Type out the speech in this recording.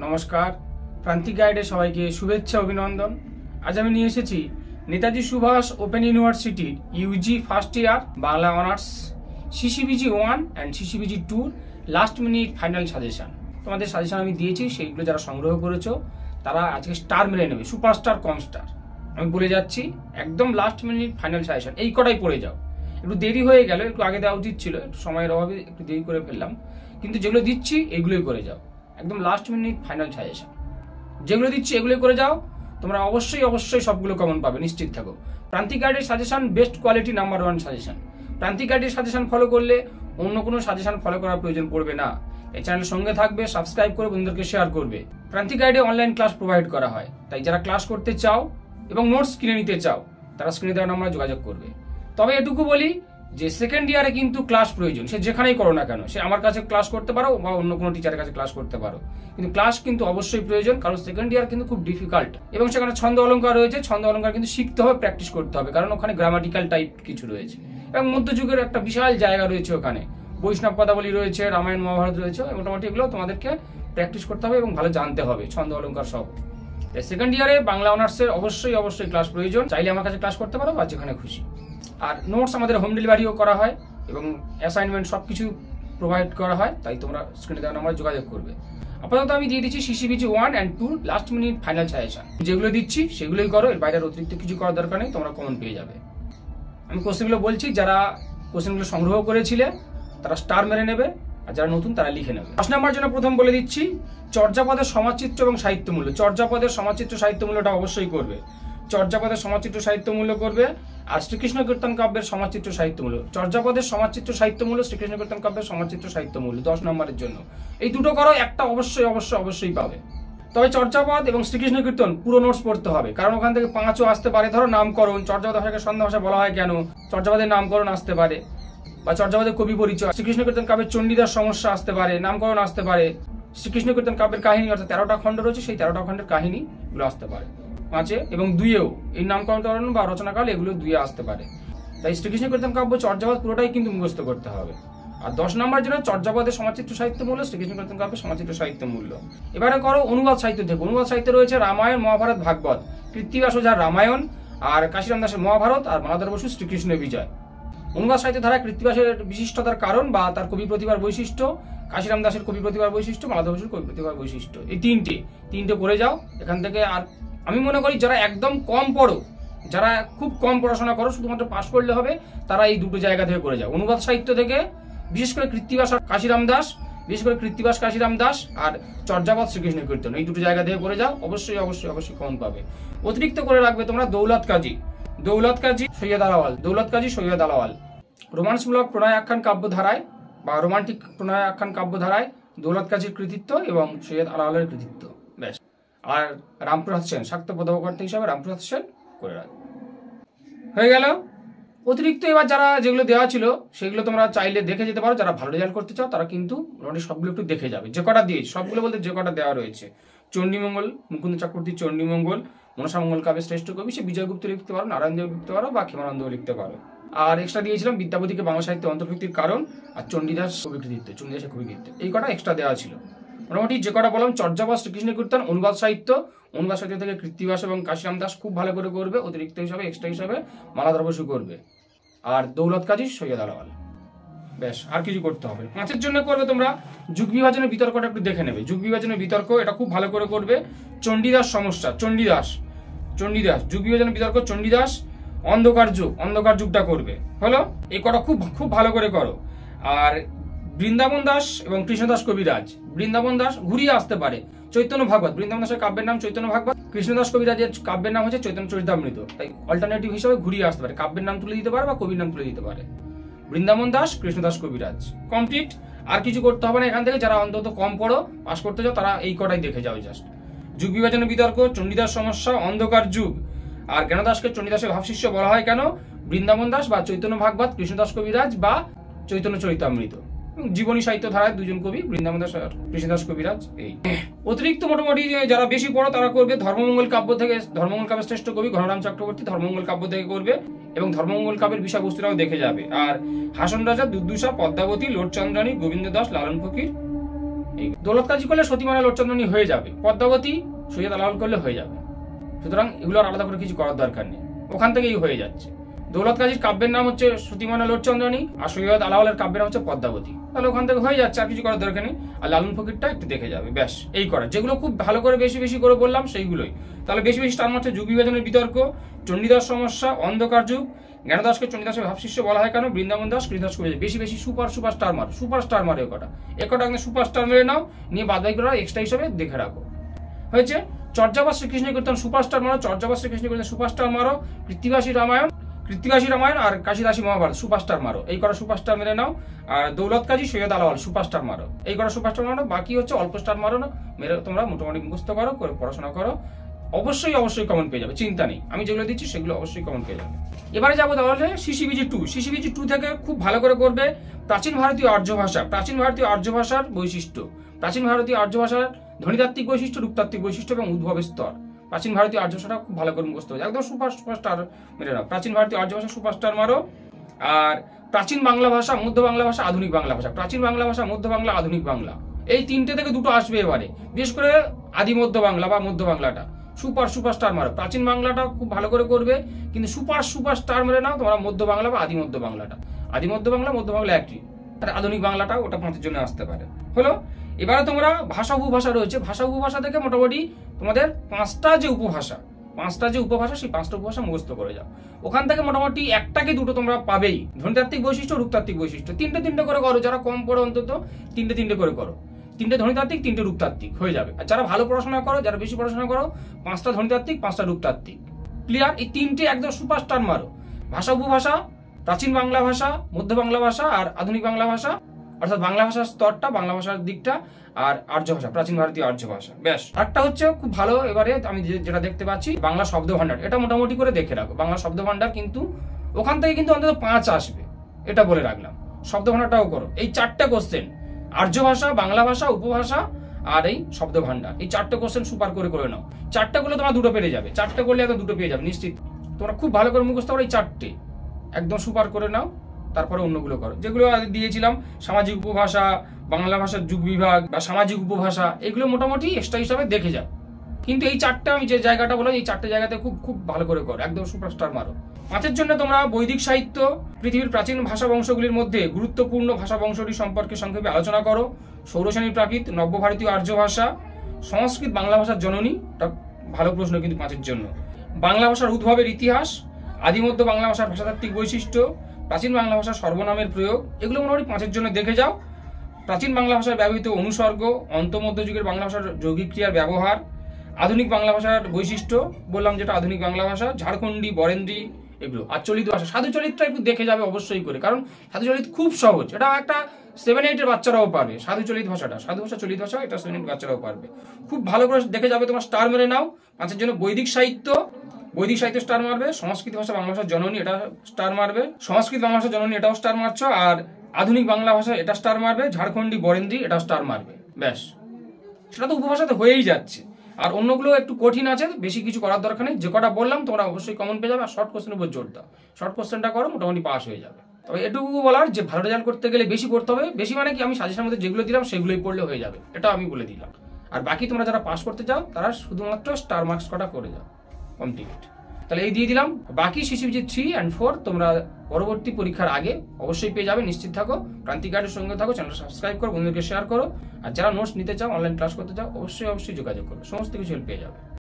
নমস্কার, প্রান্তিক গাইডে সবাইকে শুভেচ্ছা অভিনন্দন। আজ আমি নিয়ে এসেছি Netaji Subhas open university UG first year Bangla honours CCBG 1 and CCBG 2 last minute final suggestion. তোমাদের সাজেশন আমি দিয়েছি, সেইগুলো যারা সংগ্রহ করেছো তারা আজকে স্টার মেরে নেবে, সুপারস্টার কম স্টার। আমি বলে যাচ্ছি একদম লাস্ট মিনিট ফাইনাল সাজেশন, এই কটাই পড়ে যাও। একটু দেরি হয়ে গেল, একটু আগে দেওয়া উচিত ছিল, একটু সময়ের অভাবে একটু দেরি করে ফেললাম, কিন্তু যেগুলো দিচ্ছি এইগুলোই করে যাও। একদম লাস্ট মিনিট ফাইনাল সাজেশন যেগুলো দিচ্ছি এগুলোই করে যাও। তোমরা অবশ্যই সবগুলো কমন পাবে, নিশ্চিত থাকো। প্রান্তিক গাইডের suggestion best quality number 1 suggestion. প্রান্তিক গাইডের সাজেশন ফলো করলে অন্য কোনো সাজেশন ফলো করার প্রয়োজন পড়বে না। এই চ্যানেলের সঙ্গে থাকবে, সাবস্ক্রাইব করে বন্ধুদেরকে শেয়ার করবে। প্রান্তিক গাইডে অনলাইন ক্লাস প্রোভাইড করা হয়, তাই যারা ক্লাস করতে চাও এবং নোটস কিনে নিতে চাও তারা স্ক্রিনে দেওয়া নাম্বারে যোগাযোগ করবে। তবে এটুকু বলি যে সেকেন্ড ইয়ারে কিন্তু ক্লাস প্রয়োজন, সে যেখানেই করো না কেন। সে আমার কাছে ক্লাস করতে পারো বা অন্য কোনো টিচারের কাছে ক্লাস করতে পারো, কিন্তু ক্লাস কিন্তু অবশ্যই প্রয়োজন, কারণ সেকেন্ড ইয়ার কিন্তু খুব ডিফিকাল্ট এবং সেখানে ছন্দ অলঙ্কার রয়েছে। ছন্দ অলঙ্কার কিন্তু শিখতে হবে, প্র্যাকটিস করতে হবে, কারণ ওখানে গ্রামাটিক্যাল টাইপ কিছু রয়েছে এবং মধ্যযুগের একটা বিশাল জায়গা রয়েছে ওখানে। বৈষ্ণব পদাবলী রয়েছে, রামায়ণ মহাভারত রয়েছে, মোটামুটি এগুলো তোমাদেরকে প্র্যাকটিস করতে হবে এবং ভালো জানতে হবে ছন্দ অলঙ্কার সহ। সেকেন্ড ইয়ারে বাংলা অনার্সের অবশ্যই ক্লাস প্রয়োজন। চাইলে আমার কাছে ক্লাস করতে পারো বা যেখানে খুশি। আর নোটস আমাদের হোম ডেলিভারিও করা হয় এবং অ্যাসাইনমেন্ট সবকিছু প্রোভাইড করা হয়, তাই তোমরা স্ক্রিনে দেওয়া নাম্বারে যোগাযোগ করবে। আপাতত আমি দিয়ে দিচ্ছি CCBG 1 and 2 last minute final suggestion. যেগুলো দিচ্ছি সেগুলোই করো, এর বাইরে অতিরিক্ত কিছু করার দরকার নেই, তোমরা কমন পেয়ে যাবে। আমি কোশ্চেনগুলো বলছি, যারা কোশ্চেনগুলো সংগ্রহ করেছিলে তারা স্টার মেরে নেবে, আর যারা নতুন তারা লিখে নেবে। 10 নম্বর জন্য প্রথম বলে দিচ্ছি চর্যাপদের সমাজচিত্র এবং সাহিত্যমূল্য। চর্যাপদের সমাজচিত্র সাহিত্যমূল্যটা অবশ্যই করবে। চর্যাপদের সমাজচিত্র সাহিত্যমূল্য করবে, আর শ্রীকৃষ্ণ কীর্তন কাব্যের সমাজচিত্র সাহিত্যমূল্য। চর্যাপদের সমাজচিত্র সাহিত্যমূল্য, শ্রীকৃষ্ণ কীর্তন কাব্যের সমাজচিত্র সাহিত্যমূল্য 10 নম্বরের জন্য। এই দুটো করো, একটা অবশ্যই পাবে। তবে চর্যাপদ এবং শ্রীকৃষ্ণ কীর্তন পুরো নোটস পড়তে হবে, কারণ ওখান থেকে 5ও আসতে পারে। ধরো নামকরণ, চর্যাপদ ভাষাকে সন্ধ্যা ভাষা বলা হয় কেন, চর্যাপদের নামকরণ আসতে পারে, বা চর্যাপদের কবি পরিচয়। শ্রীকৃষ্ণ কীর্তন কাব্যের চণ্ডীদাস সমস্যা আসতে পারে, নামকরণ আসতে পারে। শ্রীকৃষ্ণ কীর্তন কাব্যের কাহিনী, অর্থাৎ 13টা খণ্ড রয়েছে, সেই 13টা খণ্ডের কাহিনী এগুলো আসতে পারে 5-এ, এবং 2-এও এই নামকরণ বা রচনাকাল এগুলো 2-এ আসতে পারে। তাই শ্রীকৃষ্ণ কীর্তন কাব্য চর্যাপদ পুরোটাই কিন্তু মুখস্থ করতে হবে। আর 10 নম্বর জন্য চর্যাপদের সমাজচিত্র সাহিত্যমূল্য, শ্রীকৃষ্ণ কীর্তন কাব্যের সমাজচিত্র সাহিত্যমূল্য। এবারে করো অনুবাদ সাহিত্য থেকে। অনুবাদ সাহিত্য রয়েছে রামায়ণ, মহাভারত, ভাগবত। কৃত্তিবাস ওঝার রামায়ণ, আর কাশীরাম দাসের মহাভারত, আর মালাধর বসুর শ্রীকৃষ্ণ বিজয়। অনুবাদ সাহিত্য ধারায় কৃত্তিবাসের বিশিষ্টতার কারণ বা তার কবি প্রতিভার বৈশিষ্ট্য, কাশীরাম দাসের কবি প্রতিভার বৈশিষ্ট্য, মালাধর বসুর কবি প্রতিভার বৈশিষ্ট্য। এই তিনটে করে যাও এখান থেকে। আর আমি মনে করি যারা একদম কম পড়ো, যারা খুব কম পড়াশোনা করো, শুধুমাত্র পাস করলে হবে, তারা এই দুটো জায়গা থেকে করে যাও। অনুবাদ সাহিত্য থেকে বিশেষ করে কৃত্তিবাস আর কাশীরাম দাস, বিশেষ করে কৃত্তিবাস কাশীরাম দাস আর চর্যাপদ শ্রীকৃষ্ণ কীর্তন, এই দুটো জায়গা থেকে করে যাও। অবশ্যই কমন পাবে। অতিরিক্ত করে রাখবে তোমরা দৌলত কাজী সৈয়দ আলাওয়াল। রোমান্সমূলক প্রণয় আখ্যান কাব্য ধারায় বা রোমান্টিক প্রণয় আখ্যান কাব্য ধারায় দৌলত কাজীর কৃতিত্ব এবং সৈয়দ আলাওয়ালের কৃতিত্ব, ব্যাস। আর রামপ্রসাদ সেন, শাক্ত পদকর্তা হিসাবে রামপ্রসাদ সেন করে রাখবে। হয়ে গেল। অতিরিক্ত এবার যারা যেগুলো দেওয়া ছিল সেগুলো তোমরা চাইলে দেখে যেতে পারো। যারা ভালো রেজাল্ট করতে চাও তারা কিন্তু মোটামুটি সবগুলো একটু দেখে যাবে। যে কটা দিয়েছি সবগুলো বলতে যে কটা দেওয়া রয়েছে, চণ্ডীমঙ্গল, মুকুন্দ চক্রবর্তী চণ্ডীমঙ্গল, মনসামঙ্গল কাব্যের শ্রেষ্ঠ কবি, সে বিজয়গুপ্ত লিখতে পারো, নারায়ণ দেব লিখতে পারো, বা ক্ষেমানন্দও লিখতে পারো। আর এক্সট্রা দিয়েছিলাম বিদ্যাপতিকে বাংলা সাহিত্যে অন্তর্ভুক্তির কারণ, আর চণ্ডীদাস কবি কৃতিত্ব, চণ্ডীদাসের কবি কৃতিত্ব। এই কটা এক্সট্রা দেওয়া ছিল। মোটামুটি যে কটা বললাম, চর্যাপদ, শ্রীকৃষ্ণ কীর্তন, অনুবাদ সাহিত্য থেকে কৃত্তিবাস এবং কাশীরাম দাস খুব ভালো করে করবে। অতিরিক্ত হিসাবে এক্সট্রা হিসাবে মালাধর বসু করবে, আর দৌলত কাজী সৈয়দ আলাওয়াল, ব্যাস। আর কিছু করতে হবে। 5-এর জন্য করবে তোমরা যুগ বিভাজনের বিতর্কটা একটু দেখে নেবে। যুগ বিভাজনের বিতর্ক এটা খুব ভালো করে করবে। চণ্ডীদাস সমস্যা, চণ্ডীদাস যুগ বিভাজনের বিতর্ক, চণ্ডীদাস, অন্ধকার যুগটা করবে। হলো, এই কটা খুব ভালো করে করো। আর বৃন্দাবন দাস এবং কৃষ্ণদাস কবিরাজ, বৃন্দাবন দাস ঘুরিয়ে আসতে পারে, চৈতন্য ভাগবত, বৃন্দাবন দাসের কাব্যের নাম চৈতন্য ভাগবত, কৃষ্ণদাস কবিরাজের কাব্যের নাম হচ্ছে চৈতন্য চরিতামৃত, তাই অল্টারনেটিভ হিসেবে ঘুরিয়ে আসতে পারে, কাব্যের নাম তুলে দিতে পারে বা কবির নাম তুলে দিতে পারে। বৃন্দাবন দাস, কৃষ্ণদাস কবিরাজ কমপ্লিট। আর কিছু করতে হবে না এখান থেকে। যারা অন্তত কম পড়ো, পাস করতে যাও, তারা এই কটাই দেখে যাও জাস্ট। যুগ বিভাজনের বিতর্ক, চণ্ডীদাস সমস্যা, অন্ধকার যুগ। আর জ্ঞানদাসকে চণ্ডীদাসের ভাবশিষ্য বলা হয় কেন? বৃন্দাবন দাস বা চৈতন্য ভাগবত, কৃষ্ণদাস কবিরাজ বা চৈতন্য চরিতামৃত। জীবনী সাহিত্য ধারায় দুজন কবি, বৃন্দাবন দাস আর কৃষ্ণদাস কবিরাজ। এই অতিরিক্ত মোটামুটি যারা বেশি পড়ো তারা করবে ধর্মমঙ্গল কাব্য থেকে, ধর্মমঙ্গল কাব্যের শ্রেষ্ঠ কবি ঘনরাম চক্রবর্তী, ধর্মমঙ্গল কাব্য থেকে করবে এবং ধর্মমঙ্গল কাব্যের বিষয়বস্তুটাও দেখে যাবে। আর হাসন রাজা, দুর্দুষা, পদ্মাবতী, লোটচন্দ্রানী, গোবিন্দ দাস, লালন ফকির, এই দৌলত কাজী করলে সতীমানা লোটচন্দ্রনী হয়ে যাবে, পদ্মাবতী সৈয়দ আলাওল করলে হয়ে যাবে। সুতরাং এগুলোর আলাদা করে কিছু করার দরকার নেই, ওখান থেকেই হয়ে যাচ্ছে। দৌলত কাজীর কাব্যের নাম হচ্ছে সতীমানা লোটচন্দ্রনী, আর সৈয়দ আলাওলের কাব্যের নাম হচ্ছে পদ্মাবতী, তাহলে ওখান থেকে হয়ে যাচ্ছে, আর কিছু করার দরকার নেই। আর লালন ফকিরটা একটু দেখে যাবে, ব্যাস এই করা। যেগুলো খুব ভালো করে বেশি বেশি করে বললাম সেইগুলোই। তাহলে বেশি বেশি স্টার মারছে যুগ বিভাজনের বিতর্ক, চণ্ডীদাস সমস্যা, অন্ধকার যুগ, জ্ঞানদাসকে চণ্ডীদাসের ভাবশিষ্য বলা হয় কেন, বৃন্দাবন দাস, কৃষ্ণদাস কবিরাজ, বেশি বেশি সুপার স্টার মারো, সুপার স্টার মারো একটা একদম সুপার স্টার মেরে নাও, নিয়ে বাদ বাকি করা এক্সট্রা হিসেবে দেখে রাখো। হয়েছে। চর্যাবাস শ্রীকৃষ্ণ কীর্তন সুপারস্টার মারো, চর্যাবাস শ্রীকৃষ্ণ কীর্তন সুপারস্টার মারো, কৃত্তিবাসী রামায়ণ আর কাশীদাসী মহাভারত সুপারস্টার মারো, এই করা সুপারস্টার মেরে নাও। আর দৌলত কাজী সৈয়দ আলাওয়াল সুপারস্টার মারো, এই করা সুপারস্টার মারো। বাকি হচ্ছে অল্প স্টার মারো না, মেরে তোমরা মোটামুটি মুখস্থ করো, করে পড়াশোনা করো, অবশ্যই কমন পেয়ে যাবে, চিন্তা নেই। আমি যেগুলো দিচ্ছি সেগুলো অবশ্যই কমন পেয়ে যাবে। এবারে যাবো তাহলে সিসিবিজি 2। সিসিবিজি 2 থেকে খুব ভালো করে করবে প্রাচীন ভারতীয় আর্য ভাষা, প্রাচীন ভারতীয় আর্য ভাষার বৈশিষ্ট্য, প্রাচীন ভারতীয় আর্য ভাষার ধ্বনিতাত্ত্বিক বৈশিষ্ট্য, রূপতাত্ত্বিক বৈশিষ্ট্য এবং উদ্ভবের স্তর। প্রাচীন ভারতীয় আর্য ভাষাটা খুব ভালো করে মুখস্থ হবে, একদম সুপারস্টার মেরে নাও। প্রাচীন ভারতীয় আর্য ভাষা সুপারস্টার মারো। আর প্রাচীন বাংলা ভাষা, মধ্য বাংলা ভাষা, আধুনিক বাংলা ভাষা, প্রাচীন বাংলা ভাষা, মধ্য বাংলা, আধুনিক বাংলা, এই তিনটে থেকে দুটো আসবে এবারে। বিশেষ করে আদি মধ্য বাংলা বা মধ্য বাংলাটা সুপারস্টার মারো। প্রাচীন বাংলাটা খুব ভালো করে করবে, কিন্তু সুপারস্টার মেরে নাও তোমরা মধ্য বাংলা বা আদি মধ্য বাংলাটা। আদি মধ্য বাংলা একটি, আর আধুনিক বাংলাটা ওটা 5-এর জন্য আসতে পারে। হলো। এবারে তোমরা ভাষা উপভাষা রয়েছে, ভাষা উপভাষা থেকে মোটামুটি তোমাদের 5টা যে উপভাষা সেই 5টা উপভাষা মুখস্থ করে যাও। ওখান থেকে মোটামুটি একটা কি দুটো তোমরা পাবেই, ধ্বনিতাত্ত্বিক বৈশিষ্ট্য, রূপতাত্ত্বিক বৈশিষ্ট্য, তিনটে করে করো। যারা কম পড়ো অন্তত তিনটে করে করো, 3টে ধ্বনিতাত্ত্বিক, 3টে রূপতাত্ত্বিক হয়ে যাবে। আর যারা ভালো পড়াশোনা করো, যারা বেশি পড়াশোনা করো, 5টা ধ্বনিতাত্ত্বিক, 5টা রূপতাত্ত্বিক। ক্লিয়ার? এই 3টে একদম সুপারস্টার মারো। ভাষা উপভাষা, প্রাচীন বাংলা ভাষা, মধ্য বাংলা ভাষা আর আধুনিক বাংলা ভাষা, অর্থাৎ বাংলা ভাষার স্তরটা, বাংলা ভাষার দিকটা, আর আর্য ভাষা, প্রাচীন ভারতীয় আর্য ভাষা। ব্যাস। একটা হচ্ছে খুব ভালো, এবারে আমি যেটা দেখতে পাচ্ছি বাংলা শব্দ ভান্ডার, এটা মোটামুটি করে দেখে রাখো। বাংলা শব্দ ভান্ডার কিন্তু ওখান থেকে কিন্তু অন্তত 5 আসবে, এটা বলে রাখলাম। শব্দ ভান্ডারটাও করো। এই 4টে কোশ্চেন, আর্য ভাষা, বাংলা ভাষা, উপভাষা আর এই শব্দ ভান্ডার, এই 4টে কোশ্চেন সুপার করে নাও। 4টে করলে তোমরা 2টো পেরে যাবে, 4টে করলে একদম 2টো পেয়ে যাবে নিশ্চিত। তোমরা খুব ভালো করে মুখস্থ করো, এই 4টে একদম সুপার করে নাও। তারপরে অন্যগুলো করো, যেগুলো দিয়েছিলাম সামাজিক উপভাষা, বাংলা ভাষার যুগ বিভাগ বা সামাজিক উপভাষা, এগুলো মোটামুটি এক্সট্রা হিসাবে দেখে যাও। কিন্তু এই 4টে আমি যে জায়গাটা বললাম, এই 4টে জায়গাতে খুব ভালো করে করো, একদম সুপারস্টার মারো। 5-এর জন্য তোমরা বৈদিক সাহিত্য, পৃথিবীর প্রাচীন ভাষা বংশগুলির মধ্যে গুরুত্বপূর্ণ ভাষা বংশটি সম্পর্কে সংক্ষেপে আলোচনা করো। ষোড়শনী প্রাকৃত, নব্য ভারতীয় আর্য ভাষা, সংস্কৃত বাংলা ভাষার জননী, এটা ভালো প্রশ্ন কিন্তু 5-এর জন্য। বাংলা ভাষার উদ্ভবের ইতিহাস, আদিমধ্য বাংলা ভাষার ভাষাতাত্ত্বিক বৈশিষ্ট্য, প্রাচীন বাংলা ভাষার সর্বনামের প্রয়োগ, এগুলো মোটামুটি 5-এর জন্য দেখে যাও। প্রাচীন বাংলা ভাষায় ব্যবহৃত অনুসর্গ, অন্তঃমধ্যযুগের বাংলা ভাষার যৌগিক ক্রিয়ার ব্যবহার, আধুনিক বাংলা ভাষার বৈশিষ্ট্য বললাম যেটা আধুনিক বাংলা ভাষা, ঝাড়খণ্ডী, বরেন্দ্রী, এগুলো। আর চলিত ভাষা, সাধু চলিতটা একটু দেখে যাবে অবশ্যই করে, কারণ সাধু চলিত খুব সহজ, এটা একটা 7-8 এর বাচ্চারাও পারবে। সাধু চলিত ভাষাটা, সাধু ভাষা, চলিত ভাষা, এটা 7-8 বাচ্চারাও পারবে। খুব ভালো করে দেখে যাবে, তোমার স্টার মেরে নাও। 5-এর জন্য বৈদিক সাহিত্য স্টার মারবে, সংস্কৃত ভাষা বাংলা ভাষার জননী, এটা স্টার মারবে, সংস্কৃত বাংলা ভাষার জননী, এটাও স্টার মারছো। আর আধুনিক বাংলা ভাষা, এটা স্টার মারবে, ঝাড়খণ্ডী, বরেন্দ্রী, এটা স্টার মারবে। ব্যাস, সেটা তো উপভাষাতে হয়েই যাচ্ছে। আর অন্যগুলো একটু কঠিন আছে, বেশি কিছু করার দরকার নেই। যে কটা বললাম তোমরা অবশ্যই কমন পেয়ে যাবে। আর শর্ট কোশ্চেনের উপর জোর দাও, শর্ট কোশ্চেনটা করো, মোটামুটি পাস হয়ে যাবে। তবে এটুকু বলার যে ভালো রেজাল্ট করতে গেলে বেশি পড়তে হবে। বেশি মানে কি, আমি সাজেশনের মধ্যে যেগুলো দিলাম সেগুলোই পড়লে হয়ে যাবে, এটা আমি বলে দিলাম। আর বাকি তোমরা যারা পাস করতে চাও তারা শুধুমাত্র স্টার মার্কস কটা করে যাও, কমপ্লিট। তাহলে এই দিয়ে দিলাম। বাকি সিসিবিজি 3 and 4 তোমরা পরবর্তী পরীক্ষার আগে অবশ্যই পেয়ে যাবে, নিশ্চিত থাকো। ক্রান্তিক গাইডের সঙ্গে থাকো, চ্যানেল সাবস্ক্রাইব করো, বন্ধুদেরকে শেয়ার করো। আর যারা নোটস নিতে চাও, অনলাইন ক্লাস করতে চাও, অবশ্যই যোগাযোগ করো, সমস্ত কিছু হেল্প পেয়ে যাবে।